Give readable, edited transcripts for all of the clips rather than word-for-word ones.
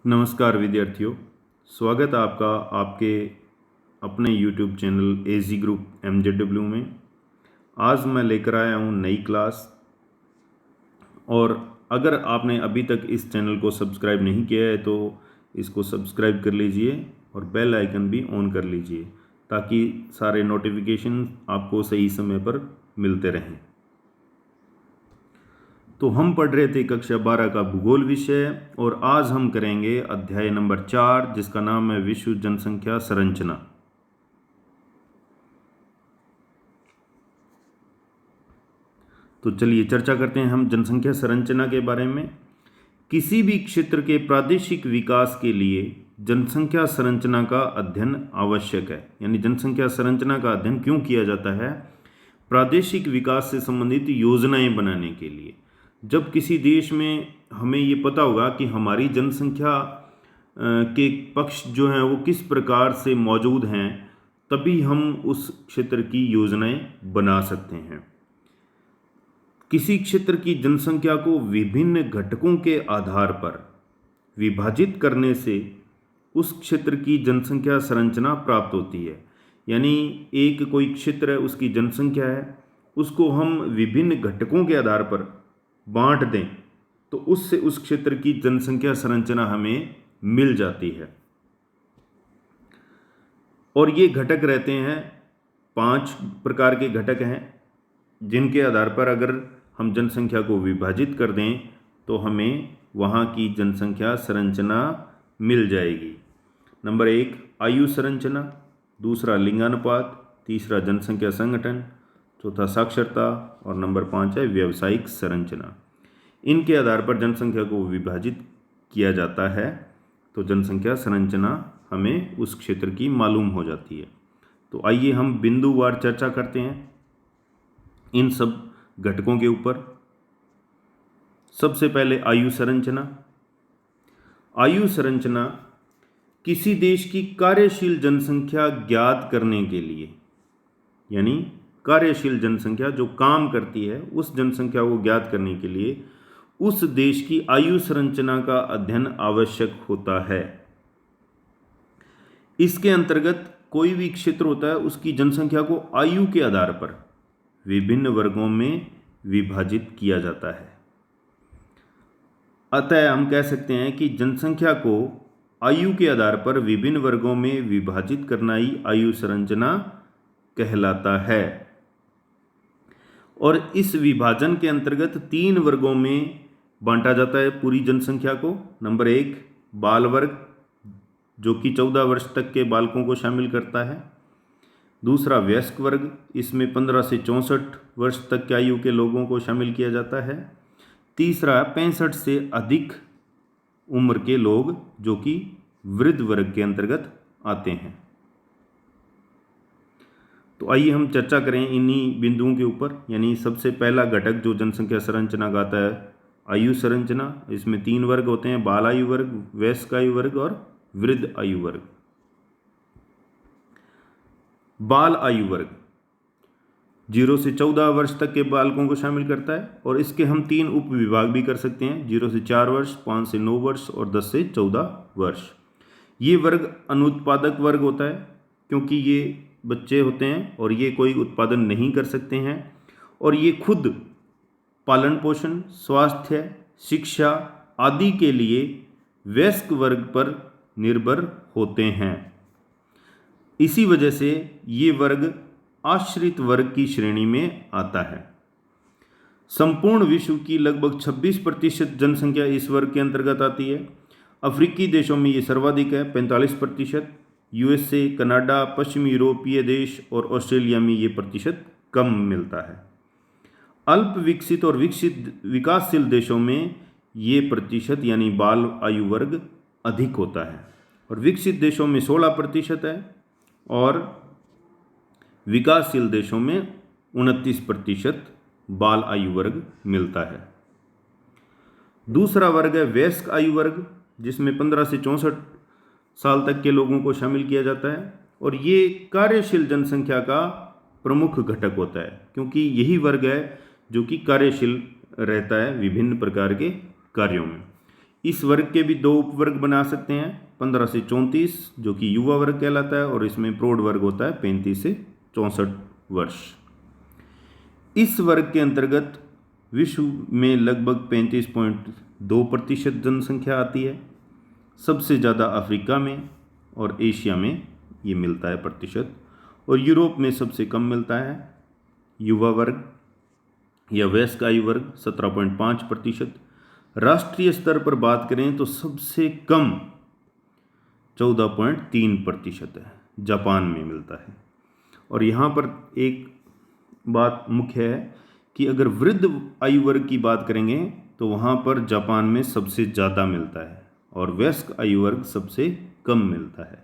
नमस्कार विद्यार्थियों, स्वागत है आपका आपके अपने YouTube channel AG group MZW में। आज मैं लेकर आया हूँ नई क्लास। और अगर आपने अभी तक इस चैनल को सब्सक्राइब नहीं किया है तो इसको सब्सक्राइब कर लीजिए और बेल आइकन भी ऑन कर लीजिए ताकि सारे नोटिफिकेशन आपको सही समय पर मिलते रहें। तो हम पढ़ रहे थे कक्षा 12 का भूगोल विषय और आज हम करेंगे अध्याय नंबर 4 जिसका नाम है विश्व जनसंख्या संरचना। तो चलिए चर्चा करते हैं हम जनसंख्या संरचना के बारे में। किसी भी क्षेत्र के प्रादेशिक विकास के लिए जनसंख्या संरचना का अध्ययन आवश्यक है। यानी जनसंख्या संरचना का अध्ययन क्यों किया जाता है? प्रादेशिक विकास से संबंधित योजनाएं बनाने के लिए। जब किसी देश में हमें ये पता होगा कि हमारी जनसंख्या के पक्ष जो हैं वो किस प्रकार से मौजूद हैं, तभी हम उस क्षेत्र की योजनाएं बना सकते हैं। किसी क्षेत्र की जनसंख्या को विभिन्न घटकों के आधार पर विभाजित करने से उस क्षेत्र की जनसंख्या संरचना प्राप्त होती है। यानी एक कोई क्षेत्र है, उसकी जनसंख्या है, उसको हम विभिन्न घटकों के आधार पर बांट दें तो उससे उस क्षेत्र की जनसंख्या संरचना हमें मिल जाती है। और ये घटक रहते हैं, 5 प्रकार के घटक हैं जिनके आधार पर अगर हम जनसंख्या को विभाजित कर दें तो हमें वहाँ की जनसंख्या संरचना मिल जाएगी। नंबर 1 आयु संरचना, दूसरा लिंगानुपात, तीसरा जनसंख्या संगठन, चौथा साक्षरता और नंबर 5 है व्यावसायिक संरचना। इनके आधार पर जनसंख्या को विभाजित किया जाता है तो जनसंख्या संरचना हमें उस क्षेत्र की मालूम हो जाती है। तो आइए हम बिंदुवार चर्चा करते हैं इन सब घटकों के ऊपर। सबसे पहले आयु संरचना। आयु संरचना किसी देश की कार्यशील जनसंख्या ज्ञात करने के लिए, यानी कार्यशील जनसंख्या जो काम करती है उस जनसंख्या को ज्ञात करने के लिए उस देश की आयु संरचना का अध्ययन आवश्यक होता है। इसके अंतर्गत कोई भी क्षेत्र होता है उसकी जनसंख्या को आयु के आधार पर विभिन्न वर्गों में विभाजित किया जाता है। अतः हम कह सकते हैं कि जनसंख्या को आयु के आधार पर विभिन्न वर्गों में विभाजित करना ही आयु संरचना कहलाता है। और इस विभाजन के अंतर्गत 3 वर्गों में बांटा जाता है पूरी जनसंख्या को। नंबर 1 बाल वर्ग जो कि 14 वर्ष तक के बालकों को शामिल करता है। दूसरा वयस्क वर्ग, इसमें 15 से 64 वर्ष तक की आयु के लोगों को शामिल किया जाता है। तीसरा 65 से अधिक उम्र के लोग जो कि वृद्ध वर्ग के अंतर्गत आते हैं। तो आइए हम चर्चा करें इन्हीं बिंदुओं के ऊपर। यानी सबसे पहला घटक जो जनसंख्या संरचना का आता है आयु संरचना। इसमें 3 वर्ग होते हैं, बाल आयु वर्ग, वयस्क आयु वर्ग और वृद्ध आयु वर्ग। बाल आयु वर्ग 0 से 14 वर्ष तक के बालकों को शामिल करता है और इसके हम 3 उप विभाग भी कर सकते हैं, 0 से 4 वर्ष, 5 से 9 वर्ष और 10 से 14 वर्ष। ये वर्ग अनुत्पादक वर्ग होता है क्योंकि ये बच्चे होते हैं और ये कोई उत्पादन नहीं कर सकते हैं और ये खुद पालन पोषण, स्वास्थ्य, शिक्षा आदि के लिए वयस्क वर्ग पर निर्भर होते हैं। इसी वजह से ये वर्ग आश्रित वर्ग की श्रेणी में आता है। संपूर्ण विश्व की लगभग 26% जनसंख्या इस वर्ग के अंतर्गत आती है। अफ्रीकी देशों में ये सर्वाधिक है 45%। USA, कनाडा, पश्चिमी यूरोपीय देश और ऑस्ट्रेलिया में ये प्रतिशत कम मिलता है। अल्प विकसित और विकासशील देशों में ये प्रतिशत यानी बाल आयु वर्ग अधिक होता है और विकसित देशों में 16% है और विकासशील देशों में 29% बाल आयु वर्ग मिलता है। दूसरा वर्ग है वयस्क आयु वर्ग जिसमें 15 से 64 साल तक के लोगों को शामिल किया जाता है और ये कार्यशील जनसंख्या का प्रमुख घटक होता है क्योंकि यही वर्ग है जो कि कार्यशील रहता है विभिन्न प्रकार के कार्यों में। इस वर्ग के भी दो उपवर्ग बना सकते हैं, 15 से 34 जो कि युवा वर्ग कहलाता है, और इसमें प्रौढ़ वर्ग होता है 35 से 64 वर्ष। इस वर्ग के अंतर्गत विश्व में लगभग 35.2% जनसंख्या आती है। सबसे ज़्यादा अफ्रीका में और एशिया में ये मिलता है प्रतिशत, और यूरोप में सबसे कम मिलता है। युवा वर्ग या वयस्क आयु वर्ग 17.5%। राष्ट्रीय स्तर पर बात करें तो सबसे कम 14.3% है, जापान में मिलता है। और यहाँ पर एक बात मुख्य है कि अगर वृद्ध आयु वर्ग की बात करेंगे तो वहाँ पर जापान में सबसे ज़्यादा मिलता है और वयस्क आयु वर्ग सबसे कम मिलता है।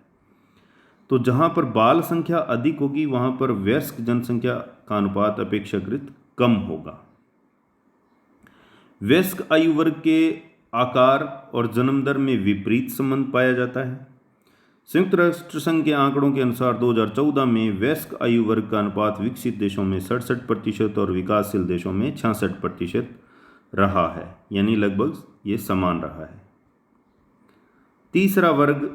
तो जहाँ पर बाल संख्या अधिक होगी वहाँ पर वयस्क जनसंख्या का अनुपात अपेक्षाकृत कम होगा। वयस्क आयु वर्ग के आकार और जन्म दर में विपरीत संबंध पाया जाता है। संयुक्त राष्ट्र संघ के आंकड़ों के अनुसार 2014 में वयस्क आयु वर्ग का अनुपात विकसित देशों में 67% और विकासशील देशों में 66% रहा है, यानी लगभग ये समान रहा है। तीसरा वर्ग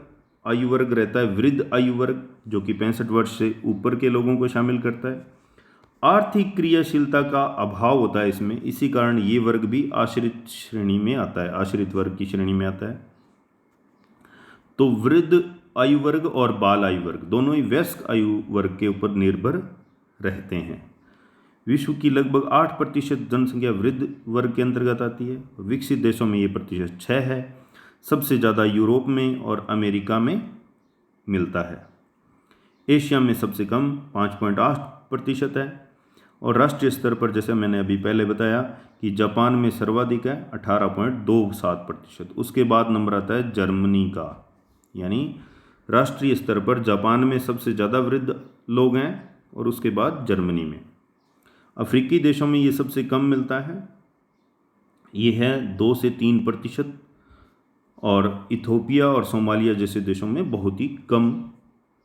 आयु वर्ग रहता है वृद्ध आयु वर्ग, जो कि 65 वर्ष से ऊपर के लोगों को शामिल करता है। आर्थिक क्रियाशीलता का अभाव होता है इसमें, इसी कारण ये वर्ग भी आश्रित श्रेणी में आता है, आश्रित वर्ग की श्रेणी में आता है। तो वृद्ध आयु वर्ग और बाल आयु वर्ग दोनों ही वयस्क आयु वर्ग के ऊपर निर्भर रहते हैं। विश्व की लगभग 8% जनसंख्या वृद्ध वर्ग के अंतर्गत आती है। विकसित देशों में ये प्रतिशत 6 है। सबसे ज़्यादा यूरोप में और अमेरिका में मिलता है। एशिया में सबसे कम 5.8% है। और राष्ट्रीय स्तर पर जैसे मैंने अभी पहले बताया कि जापान में सर्वाधिक है 18.27%। उसके बाद नंबर आता है जर्मनी का, यानी राष्ट्रीय स्तर पर जापान में सबसे ज़्यादा वृद्ध लोग हैं और उसके बाद जर्मनी में। अफ्रीकी देशों में ये सबसे कम मिलता है, ये है 2 से 3%, और इथोपिया और सोमालिया जैसे देशों में बहुत ही कम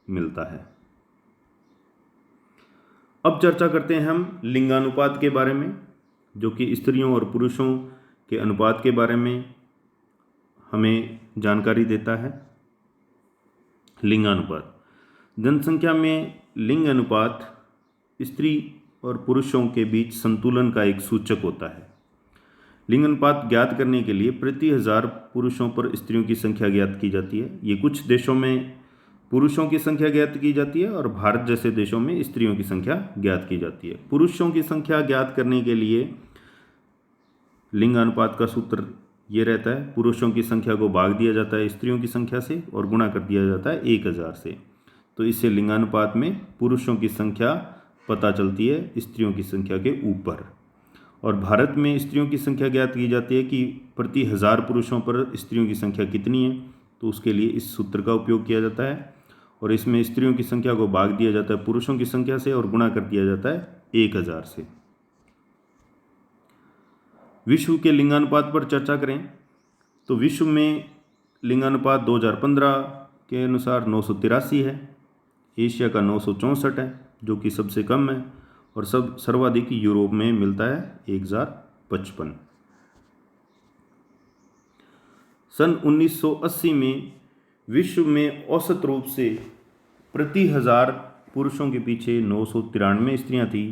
मिलता है। अब चर्चा करते हैं हम लिंगानुपात के बारे में, जो कि स्त्रियों और पुरुषों के अनुपात के बारे में हमें जानकारी देता है। लिंगानुपात जनसंख्या में लिंग अनुपात स्त्री और पुरुषों के बीच संतुलन का एक सूचक होता है। लिंग अनुपात ज्ञात करने के लिए प्रति 1000 पुरुषों पर स्त्रियों की संख्या ज्ञात की जाती है। ये कुछ देशों में पुरुषों की संख्या ज्ञात की जाती है और भारत जैसे देशों में स्त्रियों की संख्या ज्ञात की जाती है। पुरुषों की संख्या ज्ञात करने के लिए लिंग अनुपात का सूत्र ये रहता है, पुरुषों की संख्या को भाग दिया जाता है स्त्रियों की संख्या से और गुणा कर दिया जाता है 1000 से। तो इससे लिंगानुपात में पुरुषों की संख्या पता चलती है स्त्रियों की संख्या के ऊपर। और भारत में स्त्रियों की संख्या ज्ञात की जाती है कि प्रति 1000 पुरुषों पर स्त्रियों की संख्या कितनी है, तो उसके लिए इस सूत्र का उपयोग किया जाता है। और इसमें स्त्रियों की संख्या को भाग दिया जाता है पुरुषों की संख्या से और गुणा कर दिया जाता है 1000 से। विश्व के लिंगानुपात पर चर्चा करें तो विश्व में लिंगानुपात 2015 के अनुसार 983 है। एशिया का 964 है, जो कि सबसे कम है, और सर्वाधिक यूरोप में मिलता है 1055। सन 1980 में विश्व में औसत रूप से प्रति 1000 पुरुषों के पीछे 993 स्त्रियां थी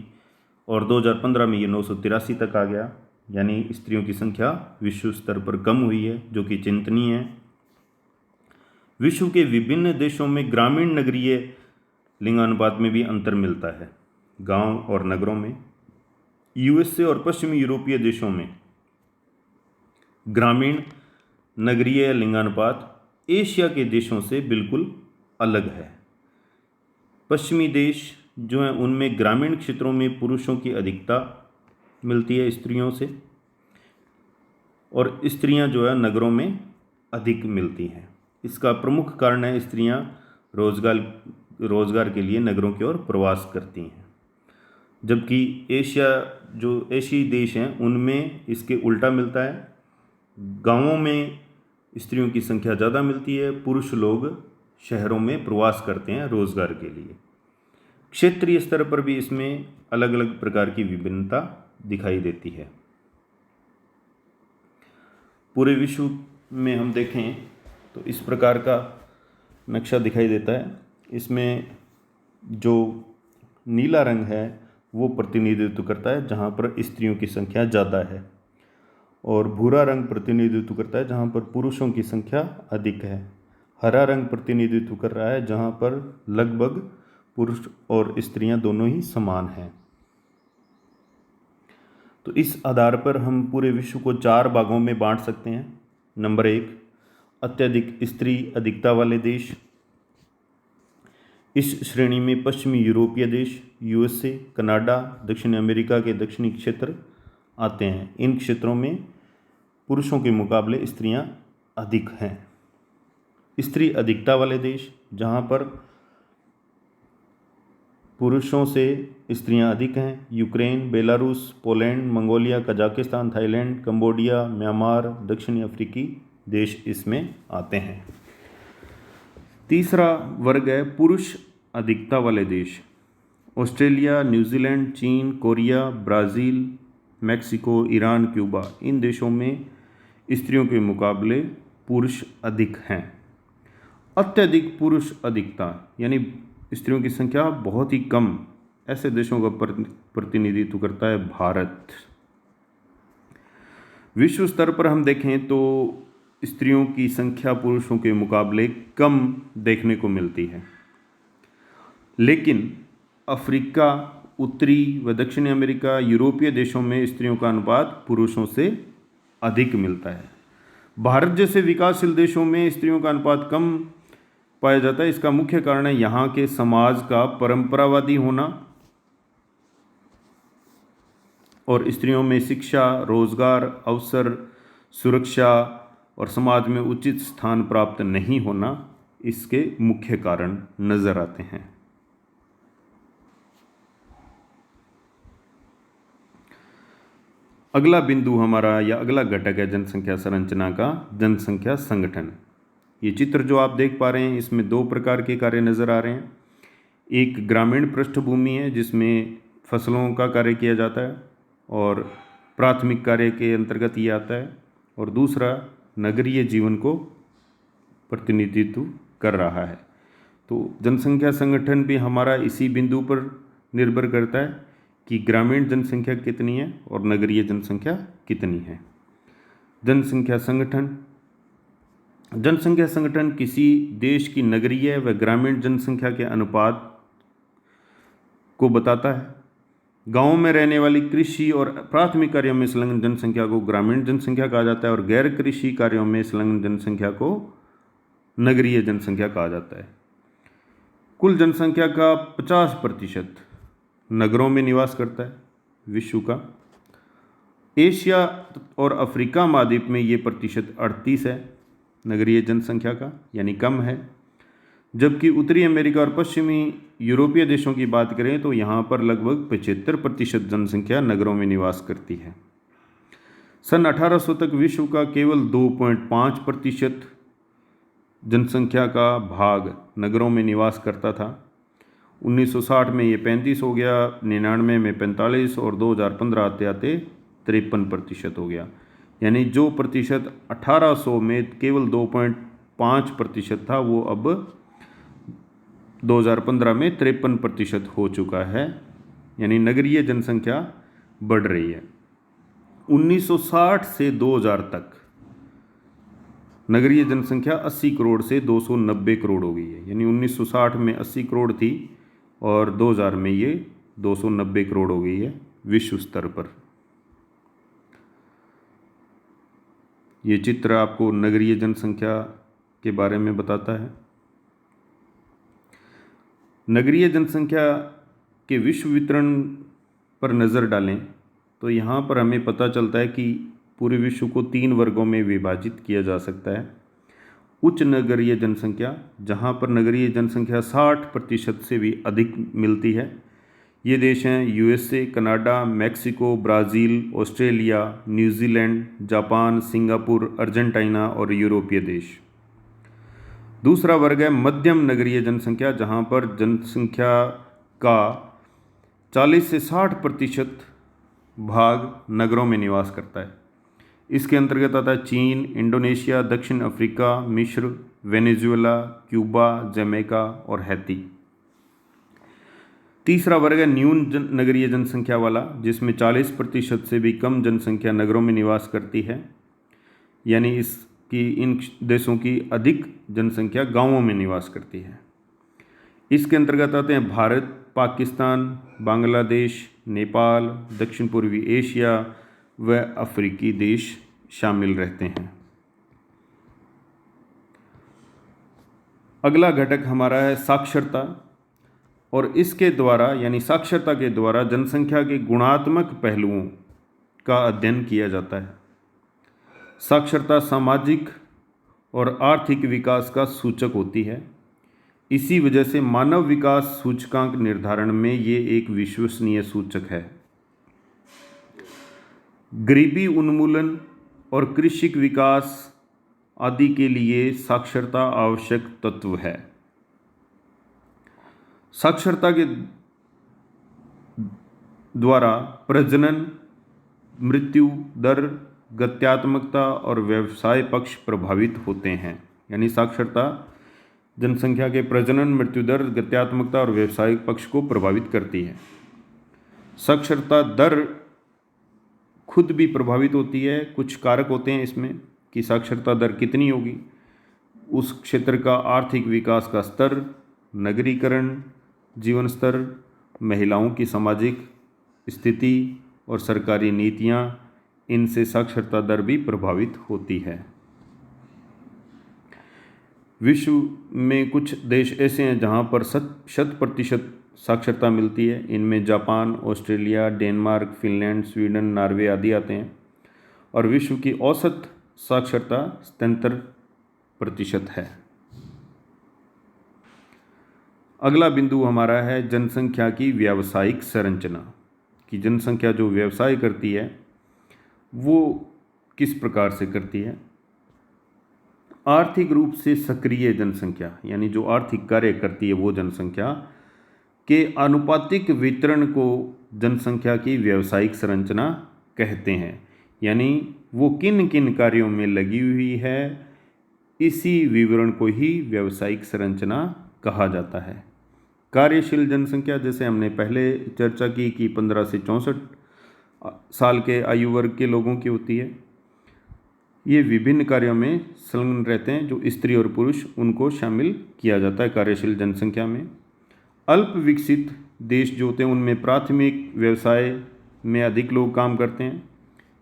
और 2015 में ये 983 तक आ गया, यानी स्त्रियों की संख्या विश्व स्तर पर कम हुई है, जो कि चिंतनीय है। विश्व के विभिन्न देशों में ग्रामीण नगरीय लिंगानुपात में भी अंतर मिलता है। गांव और नगरों में यूएसए और पश्चिमी यूरोपीय देशों में ग्रामीण नगरीय लिंगानुपात एशिया के देशों से बिल्कुल अलग है। पश्चिमी देश जो हैं उनमें ग्रामीण क्षेत्रों में पुरुषों की अधिकता मिलती है स्त्रियों से, और स्त्रियां जो है नगरों में अधिक मिलती हैं। इसका प्रमुख कारण है स्त्रियां रोजगार के लिए नगरों की ओर प्रवास करती हैं, जबकि एशियाई देश हैं उनमें इसके उल्टा मिलता है। गांवों में स्त्रियों की संख्या ज़्यादा मिलती है, पुरुष लोग शहरों में प्रवास करते हैं रोजगार के लिए। क्षेत्रीय स्तर पर भी इसमें अलग अलग प्रकार की विभिन्नता दिखाई देती है। पूरे विश्व में हम देखें तो इस प्रकार का नक्शा दिखाई देता है। इसमें जो नीला रंग है वो प्रतिनिधित्व करता है जहाँ पर स्त्रियों की संख्या ज़्यादा है, और भूरा रंग प्रतिनिधित्व करता है जहाँ पर पुरुषों की संख्या अधिक है। हरा रंग प्रतिनिधित्व कर रहा है जहाँ पर लगभग पुरुष और स्त्रियां दोनों ही समान हैं। तो इस आधार पर हम पूरे विश्व को 4 भागों में बांट सकते हैं। नंबर 1, अत्यधिक स्त्री अधिकता वाले देश। इस श्रेणी में पश्चिमी यूरोपीय देश, यूएसए, कनाडा, दक्षिण अमेरिका के दक्षिणी क्षेत्र आते हैं। इन क्षेत्रों में पुरुषों के मुकाबले स्त्रियां अधिक हैं। स्त्री अधिकता वाले देश, जहां पर पुरुषों से स्त्रियां अधिक हैं, Ukraine, Belarus, Poland, Mongolia, Kazakhstan, Thailand, Cambodia, Myanmar, दक्षिणी अफ्रीकी देश इसमें आते हैं। तीसरा वर्ग है पुरुष अधिकता वाले देश। ऑस्ट्रेलिया, न्यूजीलैंड, चीन, Korea, Brazil, Mexico, Iran, Cuba, इन देशों में स्त्रियों के मुकाबले पुरुष अधिक हैं। अत्यधिक पुरुष अधिकता यानी स्त्रियों की संख्या बहुत ही कम, ऐसे देशों का प्रतिनिधित्व करता है भारत। विश्व स्तर पर हम देखें तो स्त्रियों की संख्या पुरुषों के मुकाबले कम देखने को मिलती है, लेकिन अफ्रीका, उत्तरी व दक्षिणी अमेरिका, यूरोपीय देशों में स्त्रियों का अनुपात पुरुषों से अधिक मिलता है। भारत जैसे विकासशील देशों में स्त्रियों का अनुपात कम पाया जाता है। इसका मुख्य कारण है यहाँ के समाज का परंपरावादी होना और स्त्रियों में शिक्षा, रोजगार, अवसर, सुरक्षा और समाज में उचित स्थान प्राप्त नहीं होना इसके मुख्य कारण नजर आते हैं। अगला बिंदु हमारा या अगला घटक है जनसंख्या संरचना का जनसंख्या संगठन। ये चित्र जो आप देख पा रहे हैं इसमें 2 प्रकार के कार्य नज़र आ रहे हैं। एक ग्रामीण पृष्ठभूमि है जिसमें फसलों का कार्य किया जाता है और प्राथमिक कार्य के अंतर्गत ये आता है, और दूसरा नगरीय जीवन को प्रतिनिधित्व कर रहा है। तो जनसंख्या संगठन भी हमारा इसी बिंदु पर निर्भर करता है कि ग्रामीण जनसंख्या कितनी है और नगरीय जनसंख्या कितनी है। जनसंख्या संगठन किसी देश की नगरीय व ग्रामीण जनसंख्या के अनुपात को बताता है। गांवों में रहने वाली कृषि और प्राथमिक कार्यों में संलग्न जनसंख्या को ग्रामीण जनसंख्या कहा जाता है और गैर कृषि कार्यों में संलग्न जनसंख्या को नगरीय जनसंख्या कहा जाता है। कुल जनसंख्या का 50% नगरों में निवास करता है विश्व का। एशिया और अफ्रीका महाद्वीप में ये प्रतिशत 38 है नगरीय जनसंख्या का, यानी कम है। जबकि उत्तरी अमेरिका और पश्चिमी यूरोपीय देशों की बात करें तो यहाँ पर लगभग 75% जनसंख्या नगरों में निवास करती है। सन 1800 तक विश्व का केवल 2.5% जनसंख्या का भाग नगरों में निवास करता था। 1960 में ये 35 हो गया, 99 में 45 और 2015 आते आते 53% हो गया। यानी जो प्रतिशत 1800 में केवल 2.5% था वो अब 2015 में 53% हो चुका है। यानी नगरीय जनसंख्या बढ़ रही है। 1960 से 2000 तक नगरीय जनसंख्या 80 करोड़ से 290 करोड़ हो गई है। यानी 1960 में 80 करोड़ थी और 2000 में ये 290 करोड़ हो गई है विश्व स्तर पर। ये चित्र आपको नगरीय जनसंख्या के बारे में बताता है। नगरीय जनसंख्या के विश्व वितरण पर नज़र डालें तो यहाँ पर हमें पता चलता है कि पूरे विश्व को 3 वर्गों में विभाजित किया जा सकता है। उच्च नगरीय जनसंख्या, जहाँ पर नगरीय जनसंख्या 60% से भी अधिक मिलती है। ये देश हैं USA, Canada, Mexico, Brazil, Australia, New Zealand, Japan, Singapore, Argentina और यूरोपीय देश। दूसरा वर्ग है मध्यम नगरीय जनसंख्या, जहाँ पर जनसंख्या का 40 से 60% भाग नगरों में निवास करता है। इसके अंतर्गत आता है चीन, इंडोनेशिया, दक्षिण अफ्रीका, मिस्र, वेनेजुएला, क्यूबा, जमैका और हैती। तीसरा वर्ग है न्यून नगरीय जनसंख्या वाला, जिसमें 40% से भी कम जनसंख्या नगरों में निवास करती है, यानी इन देशों की अधिक जनसंख्या गांवों में निवास करती है। इसके अंतर्गत आते हैं भारत, पाकिस्तान, बांग्लादेश, नेपाल, दक्षिण पूर्वी एशिया व अफ्रीकी देश शामिल रहते हैं। अगला घटक हमारा है साक्षरता, और इसके द्वारा यानी साक्षरता के द्वारा जनसंख्या के गुणात्मक पहलुओं का अध्ययन किया जाता है। साक्षरता सामाजिक और आर्थिक विकास का सूचक होती है। इसी वजह से मानव विकास सूचकांक निर्धारण में ये एक विश्वसनीय सूचक है। गरीबी उन्मूलन और कृषि विकास आदि के लिए साक्षरता आवश्यक तत्व है। साक्षरता के द्वारा प्रजनन, मृत्यु दर, गत्यात्मकता और व्यवसाय पक्ष प्रभावित होते हैं। यानी साक्षरता जनसंख्या के प्रजनन, मृत्यु दर, गत्यात्मकता और व्यवसायिक पक्ष को प्रभावित करती है। साक्षरता दर खुद भी प्रभावित होती है। कुछ कारक होते हैं इसमें कि साक्षरता दर कितनी होगी, उस क्षेत्र का आर्थिक विकास का स्तर, नगरीकरण, जीवन स्तर, महिलाओं की सामाजिक स्थिति और सरकारी नीतियां, इनसे साक्षरता दर भी प्रभावित होती है। विश्व में कुछ देश ऐसे हैं जहां पर 100% साक्षरता मिलती है। इनमें Japan, Australia, Denmark, Finland, Sweden, Norway आदि आते हैं। और विश्व की औसत साक्षरता 77% है। अगला बिंदु हमारा है जनसंख्या की व्यावसायिक संरचना, कि जनसंख्या जो व्यवसाय करती है वो किस प्रकार से करती है। आर्थिक रूप से सक्रिय जनसंख्या, यानी जो आर्थिक कार्य करती है वो जनसंख्या के आनुपातिक वितरण को जनसंख्या की व्यावसायिक संरचना कहते हैं। यानी वो किन किन कार्यों में लगी हुई है, इसी विवरण को ही व्यावसायिक संरचना कहा जाता है। कार्यशील जनसंख्या, जैसे हमने पहले चर्चा की कि 15 से 64 साल के आयु वर्ग के लोगों की होती है। ये विभिन्न कार्यों में संलग्न रहते हैं, जो स्त्री और पुरुष, उनको शामिल किया जाता है कार्यशील जनसंख्या में। अल्प विकसित देश जो होते हैं उनमें प्राथमिक व्यवसाय में अधिक लोग काम करते हैं।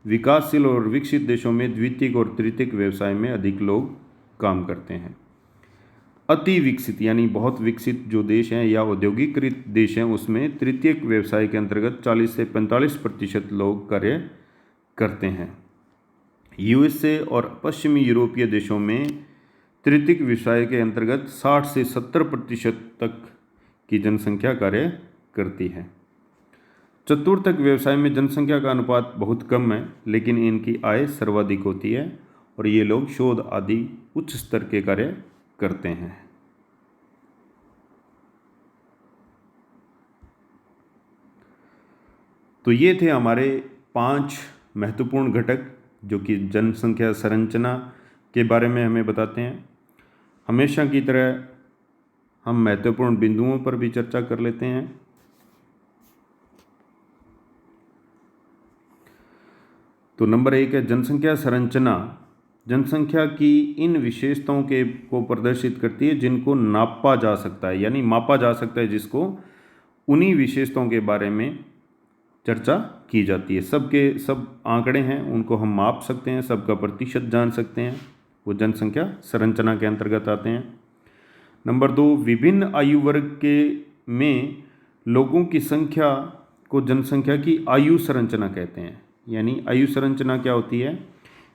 विकासशील और विकसित देशों में द्वितीयक और तृतीयक व्यवसाय में अधिक लोग काम करते हैं। अति विकसित यानी बहुत विकसित जो देश हैं या औद्योगिकीकृत देश हैं, उसमें तृतीयक व्यवसाय के अंतर्गत 40 से 45% लोग कार्य करते हैं। यूएसए और पश्चिमी यूरोपीय देशों में तृतीयक व्यवसाय के अंतर्गत 60 से 70% तक की जनसंख्या कार्य करती है। चतुर्थक व्यवसाय में जनसंख्या का अनुपात बहुत कम है, लेकिन इनकी आय सर्वाधिक होती है और ये लोग शोध आदि उच्च स्तर के कार्य करते हैं। तो ये थे हमारे 5 महत्वपूर्ण घटक जो कि जनसंख्या संरचना के बारे में हमें बताते हैं। हमेशा की तरह हम महत्वपूर्ण बिंदुओं पर भी चर्चा कर लेते हैं। तो नंबर 1 है जनसंख्या संरचना। जनसंख्या की इन विशेषताओं को प्रदर्शित करती है जिनको नापा जा सकता है, यानी मापा जा सकता है, जिसको उन्हीं विशेषताओं के बारे में चर्चा की जाती है। सबके सब आंकड़े हैं, उनको हम माप सकते हैं, सबका प्रतिशत जान सकते हैं, वो जनसंख्या संरचना के अंतर्गत आते हैं। नंबर 2, विभिन्न आयु वर्ग के में लोगों की संख्या को जनसंख्या की आयु संरचना कहते हैं। यानी आयु संरचना क्या होती है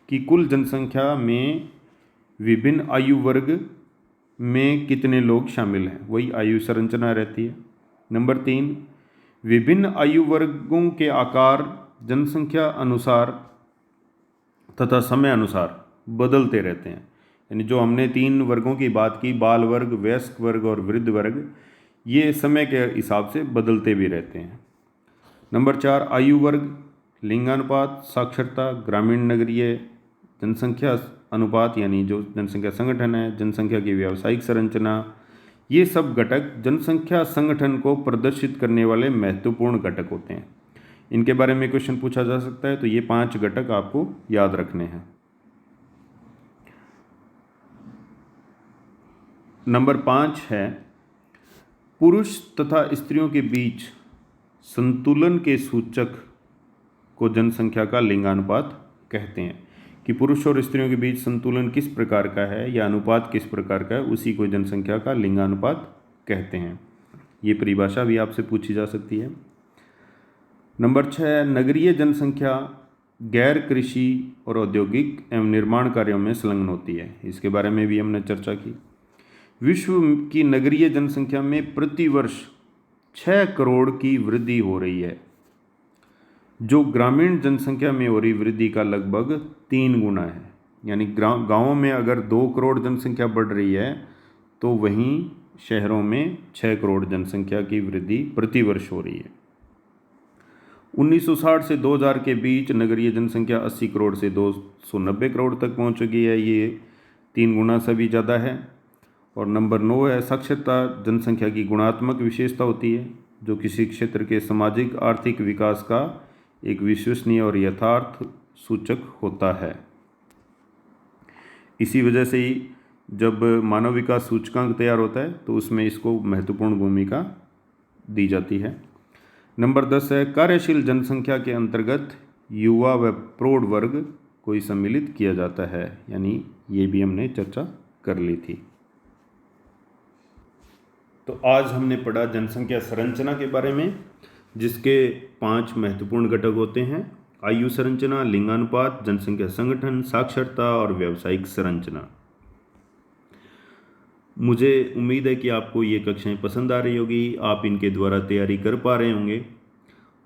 कि कुल जनसंख्या में विभिन्न आयु वर्ग में कितने लोग शामिल हैं, वही आयु संरचना रहती है। नंबर 3, विभिन्न आयु वर्गों के आकार जनसंख्या अनुसार तथा समय अनुसार बदलते रहते हैं। यानी जो हमने 3 वर्गों की बात की, बाल वर्ग, वयस्क वर्ग और वृद्ध वर्ग, ये समय के हिसाब से बदलते भी रहते हैं। नंबर 4, आयु वर्ग लिंगानुपात, साक्षरता, ग्रामीण नगरीय जनसंख्या अनुपात यानी जो जनसंख्या संगठन है, जनसंख्या की व्यावसायिक संरचना, ये सब घटक जनसंख्या संगठन को प्रदर्शित करने वाले महत्वपूर्ण घटक होते हैं। इनके बारे में क्वेश्चन पूछा जा सकता है, तो ये 5 घटक आपको याद रखने हैं। नंबर 5 है पुरुष तथा स्त्रियों के बीच संतुलन के सूचक को जनसंख्या का लिंगानुपात कहते हैं। कि पुरुष और स्त्रियों के बीच संतुलन किस प्रकार का है या अनुपात किस प्रकार का है, उसी को जनसंख्या का लिंगानुपात कहते हैं। ये परिभाषा भी आपसे पूछी जा सकती है। नंबर 6 नगरीय जनसंख्या गैर कृषि और औद्योगिक एवं निर्माण कार्यों में संलग्न होती है। इसके बारे में भी हमने चर्चा की। विश्व की नगरीय जनसंख्या में प्रति वर्ष 6 करोड़ की वृद्धि हो रही है, जो ग्रामीण जनसंख्या में हो रही वृद्धि का लगभग 3 गुना है। यानी गांवों में अगर 2 करोड़ जनसंख्या बढ़ रही है, तो वहीं शहरों में 6 करोड़ जनसंख्या की वृद्धि प्रति वर्ष हो रही है। 1960 से 2000 के बीच नगरीय जनसंख्या 80 करोड़ से 290 करोड़ तक पहुंच चुकी है। ये 3 गुना से भी ज़्यादा है। और नंबर 9 है साक्षरता जनसंख्या की गुणात्मक विशेषता होती है, जो किसी क्षेत्र के सामाजिक आर्थिक विकास का एक विश्वसनीय और यथार्थ सूचक होता है। इसी वजह से ही जब मानव विकास सूचकांक तैयार होता है तो उसमें इसको महत्वपूर्ण भूमिका दी जाती है। नंबर 10 है कार्यशील जनसंख्या के अंतर्गत युवा व प्रौढ़ वर्ग को ही सम्मिलित किया जाता है। यानी ये भी हमने चर्चा कर ली थी। तो आज हमने पढ़ा जनसंख्या संरचना के बारे में, जिसके 5 महत्वपूर्ण घटक होते हैं: आयु संरचना, लिंगानुपात, जनसंख्या संगठन, साक्षरता और व्यावसायिक संरचना। मुझे उम्मीद है कि आपको ये कक्षाएं पसंद आ रही होगी, आप इनके द्वारा तैयारी कर पा रहे होंगे।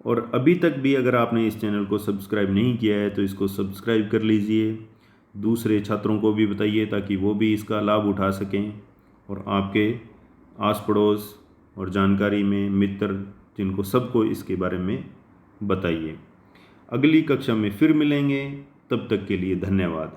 और अभी तक भी अगर आपने इस चैनल को सब्सक्राइब नहीं किया है तो इसको सब्सक्राइब कर लीजिए। दूसरे छात्रों को भी बताइए ताकि वो भी इसका लाभ उठा सकें। और आपके आस पड़ोस और जानकारी में मित्र जिनको सबको इसके बारे में बताइए। अगली कक्षा में फिर मिलेंगे, तब तक के लिए धन्यवाद।